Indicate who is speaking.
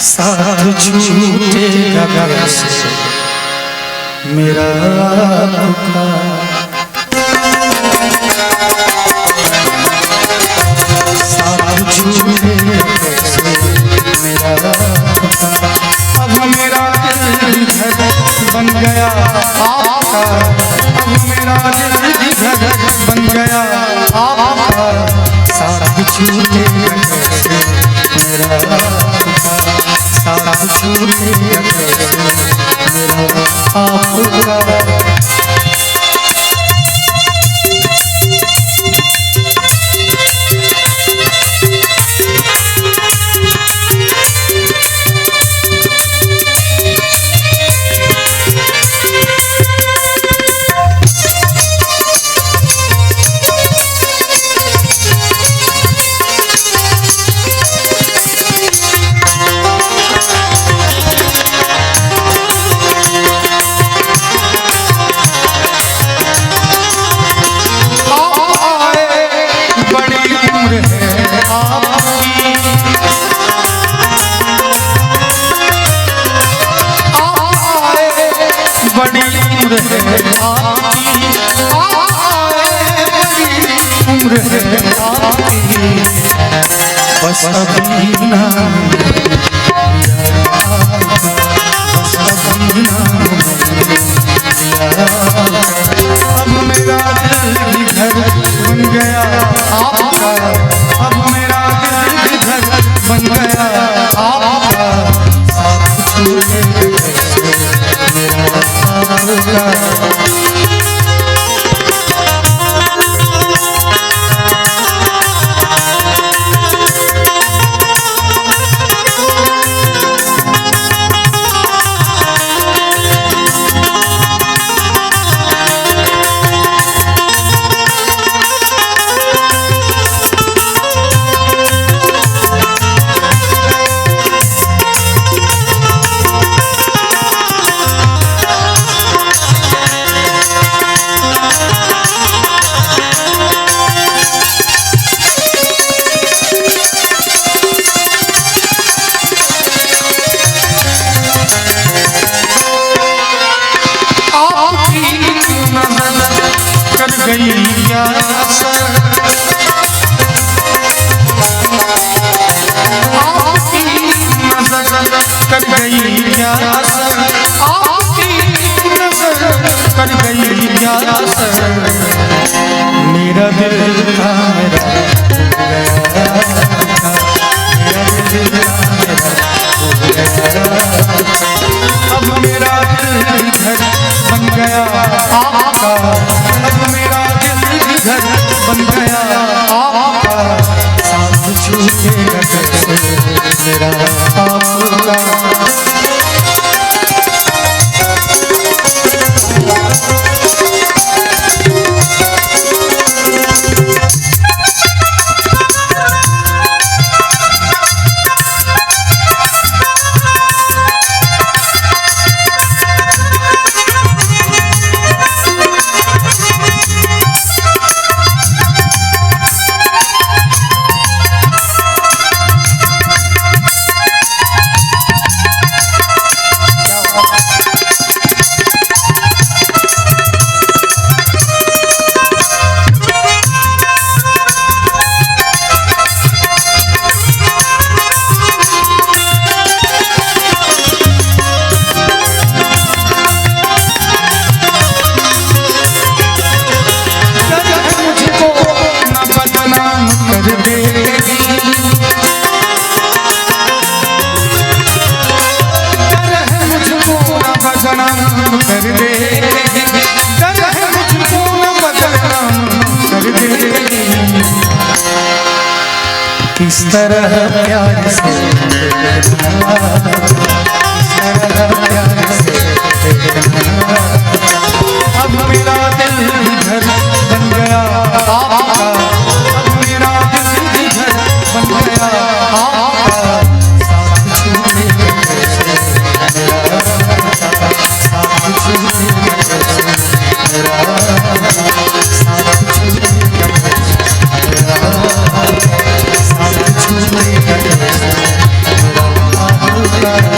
Speaker 1: साथ छूटेगा कैसे मेरा साथ छूटेगा कैसे मेरा अब मेरा दिल घर बन गया आपका, अब मेरा दिल घर बन गया आपका, साथ छूटेगा कैसे मेरा साथ छूटेगा कैसे मेरा आपका। बस अभी ना बस अभी ना अब मेरा दिल घर बन गया आपका, अब मेरा दिल घर बन गया आपका, साथ छूटेगा कैसे मेरा आपका। कर गई प्यार आपकी नजर कर गई प्यार मेरा दिल था मेरा अब मेरा दिल घर बन गया आपका, अब मेरा दिल घर बन गया आपका, साथ छूटेगा कैसे मेरा आपका। किस तरह प्यार से अब मेरा दिल घर बन गया आपका, अब मेरा दिल घर बन गया आपका, साथ छूटेगा कैसे मेरा साथ छूटेगा कैसे मेरा साथ छूटेगा कैसे मेरा साथ छूटेगा कैसे मेरा मेरा